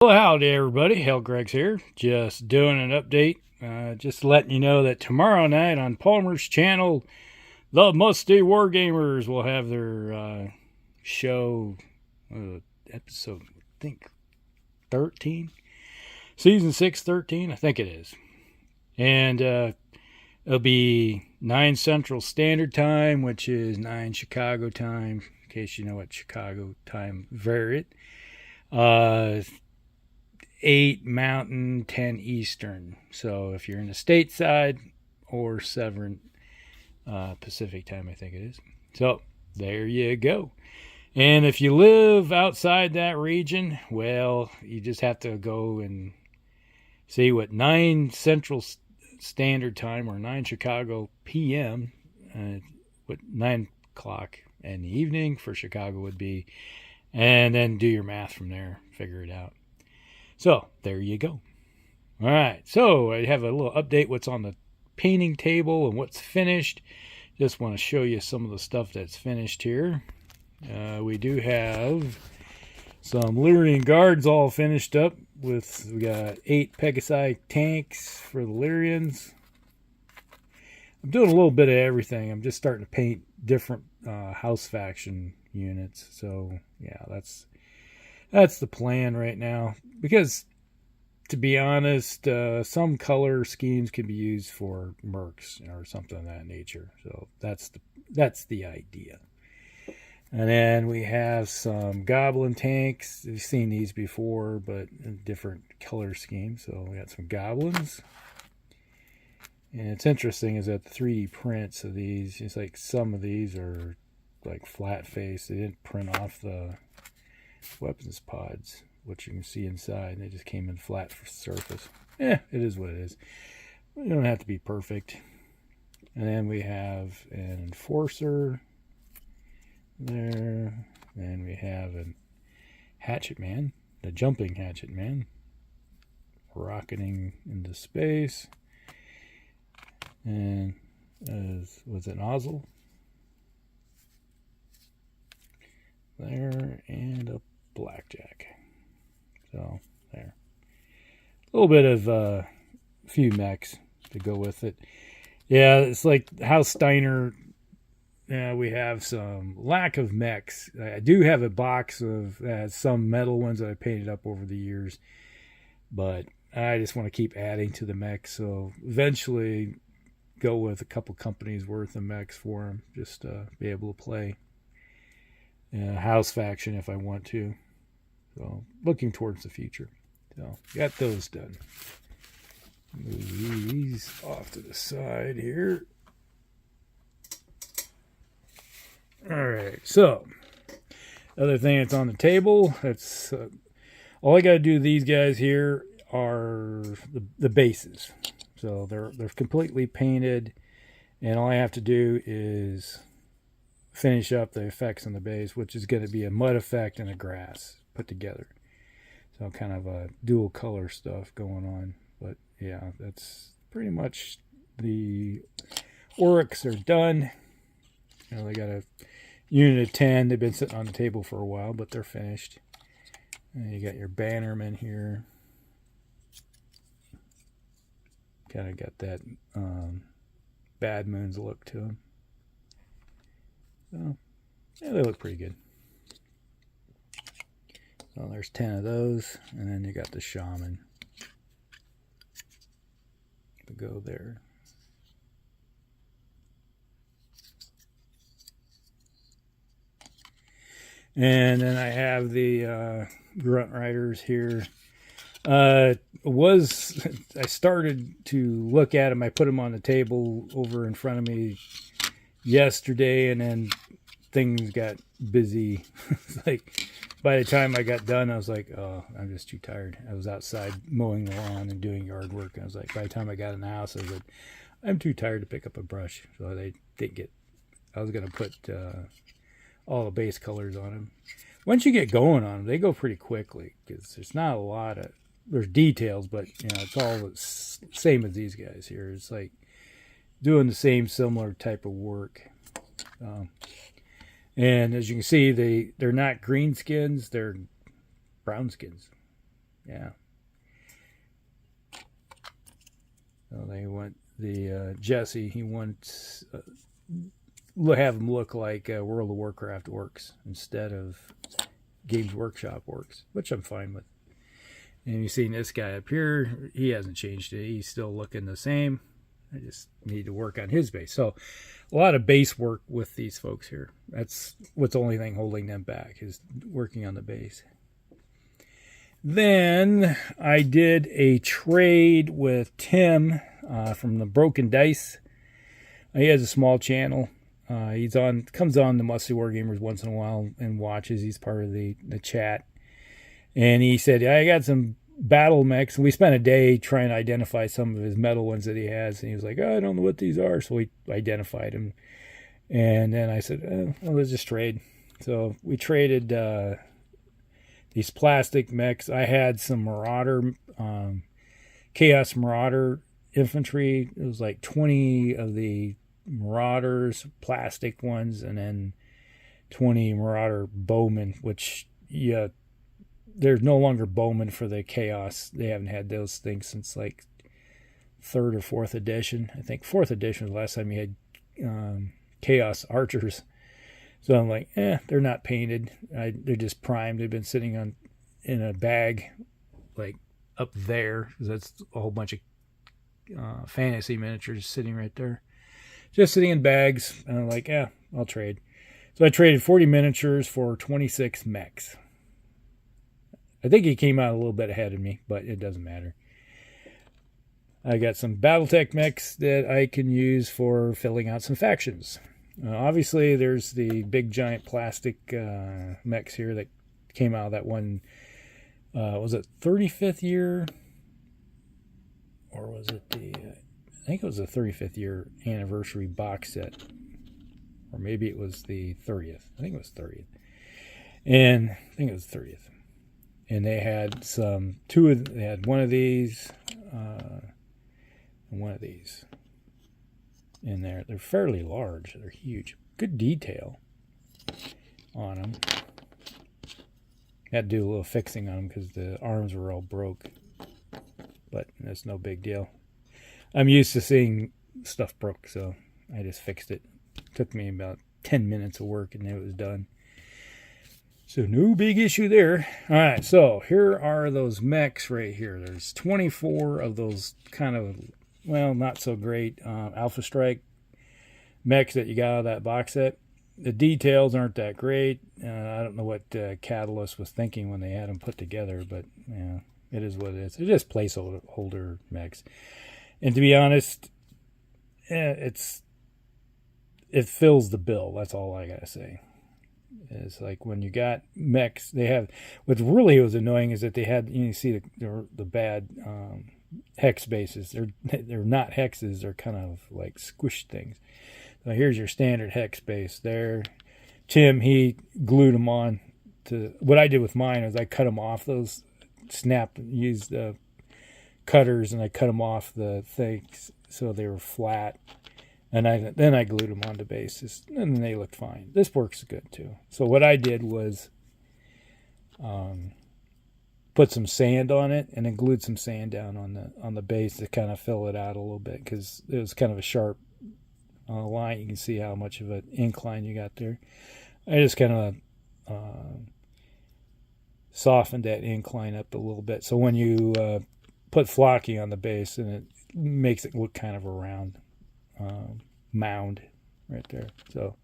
Well, howdy everybody, Hell Greg's here, just doing an update, just letting you know that tomorrow night on Palmer's channel, the Musty Wargamers will have their show, episode, I think, 13, season 6, 13, I think it is, and it'll be 9 Central Standard Time, which is 9 Chicago time, in case you know what Chicago time varied. 8 Mountain, 10 Eastern. So if you're in the stateside, or 7 Pacific time, I think it is. So there you go. And if you live outside that region, well, you just have to go and see what 9 Central Standard Time or 9 Chicago PM, what 9 o'clock in the evening for Chicago would be, and then do your math from there, figure it out. So there you go. All right, so I have a little update what's on the painting table and what's finished. Just want to show you some of the stuff that's finished here. We do have some Lyrian guards all finished up. We got 8 Pegasi tanks for the Lyrians. I'm doing a little bit of everything. I'm just starting to paint different house faction units. So yeah, that's the plan right now, because to be honest, some color schemes can be used for mercs or something of that nature. So that's the idea. And then we have some goblin tanks. You've seen these before, but in different color schemes. So we got some goblins. And it's interesting is that the 3D prints of these, it's like some of these are like flat face. They didn't print off the weapons pods, which you can see inside. They just came in flat surface. It is what it is. We don't have to be perfect. And then we have an enforcer there. And we have a hatchet man, the jumping hatchet man, rocketing into space. And was it nozzle there, and a blackjack. So there, a little bit of a few mechs to go with it. Yeah, it's like House Steiner. We have some lack of mechs. I do have a box of some metal ones that I painted up over the years, but I just want to keep adding to the mechs. So eventually go with a couple companies worth of mechs for them, just to be able to play house faction if I want to. So looking towards the future. So got those done. Move these off to the side here. All right, so other thing that's on the table, that's all I got to do. These guys here are the bases. So they're completely painted, and all I have to do is finish up the effects on the base, which is going to be a mud effect and a grass put together. So kind of a dual color stuff going on. But yeah, that's pretty much the Orruks are done. You know, they got a unit of 10. They've been sitting on the table for a while, but they're finished. And you got your bannermen here. Kind of got that Bad Moons look to them. So, yeah, they look pretty good. So there's 10 of those, and then you got the shaman to go there. And then I have the grunt riders here. I started to look at them. I put them on the table over in front of me yesterday, and then things got busy. Like by the time I got done, I was like, oh, I'm just too tired. I was outside mowing the lawn and doing yard work, and I was like, by the time I got in the house, I was like, I'm too tired to pick up a brush. So they didn't get. I was gonna put all the base colors on them. Once you get going on them, they go pretty quickly, because there's not a lot of, there's details, but you know, it's all the same as these guys here. It's like doing the same similar type of work. And as you can see, they're not green skins, they're brown skins. Yeah. So they want the Jesse. He wants have him look like World of Warcraft orcs instead of Games Workshop orcs, which I'm fine with. And you've seen this guy up here. He hasn't changed it. He's still looking the same. I just need to work on his base. So a lot of base work with these folks here. That's what's the only thing holding them back, is working on the base. Then I did a trade with Tim from the Broken Dice. He has a small channel. Comes on the Musty Wargamers once in a while and watches. He's part of the chat. And he said, I got some battle mechs. We spent a day trying to identify some of his metal ones that he has. And he was like, I don't know what these are. So we identified them. And then I said, well, let's just trade. So we traded these plastic mechs. I had some Marauder, Chaos Marauder infantry. It was like 20 of the Marauders, plastic ones, and then 20 Marauder Bowmen, which, yeah, there's no longer Bowmen for the Chaos. They haven't had those things since like 3rd or 4th edition. I think 4th edition was the last time you had Chaos Archers. So I'm like, they're not painted. They're just primed. They've been sitting in a bag, like up there. That's a whole bunch of fantasy miniatures sitting right there. Just sitting in bags. And I'm like, I'll trade. So I traded 40 miniatures for 26 mechs. I think he came out a little bit ahead of me, but it doesn't matter. I got some Battletech mechs that I can use for filling out some factions. Obviously, there's the big giant plastic mechs here that came out of that one, was it 35th year? Or was it I think it was the 35th year anniversary box set. Or maybe it was the 30th. I think it was 30th. And I think it was 30th. And they had they had one of these and one of these in there. They're fairly large. They're huge. Good detail on them. Had to do a little fixing on them because the arms were all broke. But that's no big deal. I'm used to seeing stuff broke, so I just fixed it. Took me about 10 minutes of work and it was done. So no big issue there. All right, so here are those mechs right here. There's 24 of those kind of, well, not so great Alpha Strike mechs that you got out of that box set. The details aren't that great. I don't know what Catalyst was thinking when they had them put together, but yeah, it is what it is. It's just placeholder mechs. And to be honest, it fills the bill. That's all I gotta say. It's like when you got mechs, they have. What really was annoying is that they had. You see the bad hex bases. They're not hexes. They're kind of like squished things. So here's your standard hex base. There, Tim, he glued them on. To what I did with mine is I cut them off. Those used cutters, and I cut them off the things so they were flat. And then I glued them onto bases, and they looked fine. This works good too. So what I did was put some sand on it, and then glued some sand down on the base to kind of fill it out a little bit because it was kind of a sharp line. You can see how much of an incline you got there. I just kind of softened that incline up a little bit. So when you put flocking on the base, and it makes it look kind of a round mound right there. So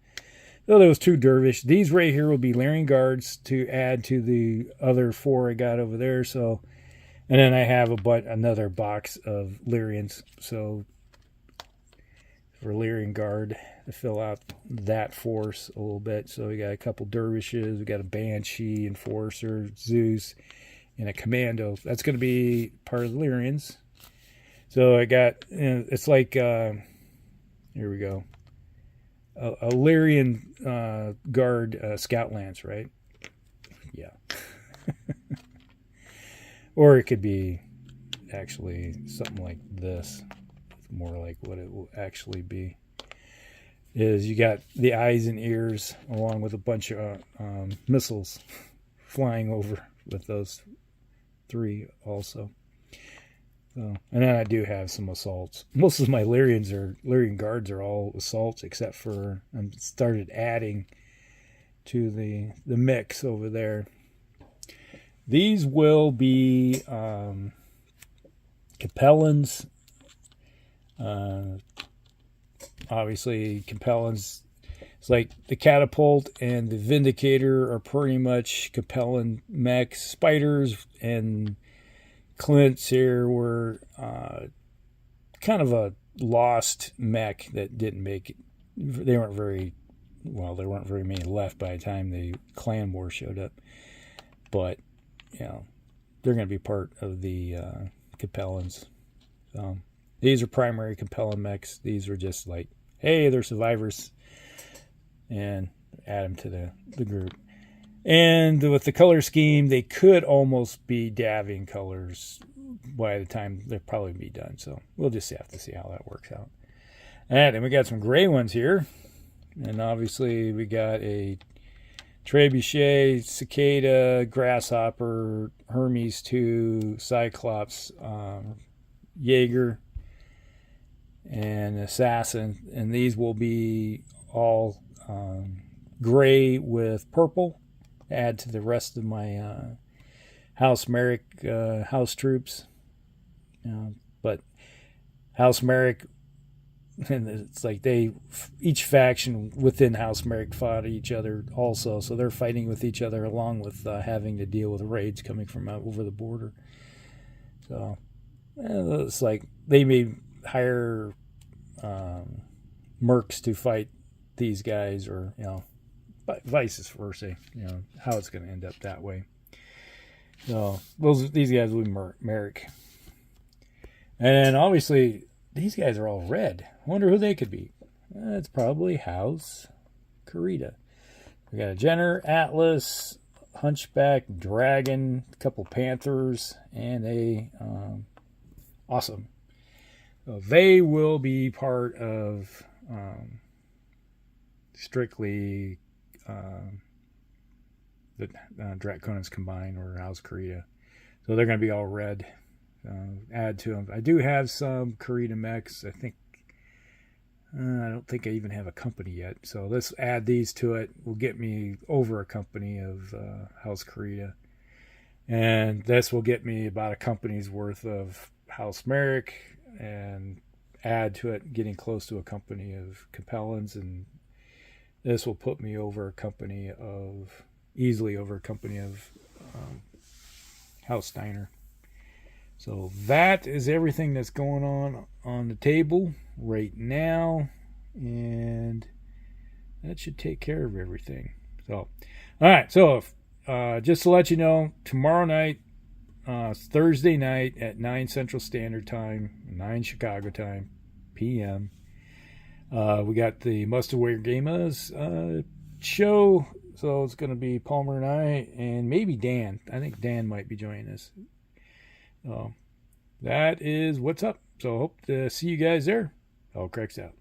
those two dervish. These right here will be Lyrian guards to add to the other 4 I got over there. So, and then I have another box of Lyrians. So for Lyrian guard to fill out that force a little bit. So we got a couple dervishes. We got a banshee, enforcer, Zeus, and a commando. That's going to be part of the Lyrians. So I got, it's like, here we go, a Lyrian guard scout lance, right? Yeah. Or it could be actually something like this. It's more like what it will actually be. Is you got the eyes and ears along with a bunch of missiles flying over with those 3 also. So, and then I do have some assaults. Most of my Lyrian guards are all assaults, except for I started adding to the mix over there. These will be Capellans. Obviously, Capellans. It's like the Catapult and the Vindicator are pretty much Capellan mechs. Spiders and Clint's here were kind of a lost mech that didn't make it. They weren't very well. There weren't very many left by the time the Clan War showed up. But they're going to be part of the Capellans. These are primary Capellan mechs. These are just like, hey, they're survivors, and add them to the group. And with the color scheme, they could almost be Davian colors by the time they'll probably be done. So we'll just have to see how that works out. And then we got some gray ones here. And obviously we got a Trebuchet, Cicada, Grasshopper, Hermes 2, Cyclops, Jaeger, and Assassin. And these will be all gray with purple. Add to the rest of my House Merrick house troops. But House Merrick, and it's like each faction within House Merrick fought each other also, so they're fighting with each other along with having to deal with raids coming from out over the border. So it's like they may hire mercs to fight these guys, or vice versa. How it's going to end up that way. So these guys will be Merrick, and then obviously these guys are all red. I wonder who they could be. It's probably House Karita. We got a Jenner, Atlas, Hunchback, Dragon, a couple Panthers, and a Awesome. So they will be part of strictly the Draconans combined, or House Karita. So they're going to be all red. Add to them. I do have some Karita mechs. I don't think I even have a company yet. So let's add these to it. Will get me over a company of House Karita. And this will get me about a company's worth of House Merrick, and add to it getting close to a company of Capellans. And this will put me easily over a company of House Steiner. So that is everything that's going on the table right now, and that should take care of everything. So, all right. So, just to let you know, tomorrow night, Thursday night at 9 Central Standard Time, 9 Chicago time, p.m. We got the Musty Wargamers show. So it's going to be Palmer and I, and maybe Dan. I think Dan might be joining us. That is what's up. So hope to see you guys there. All cracks out.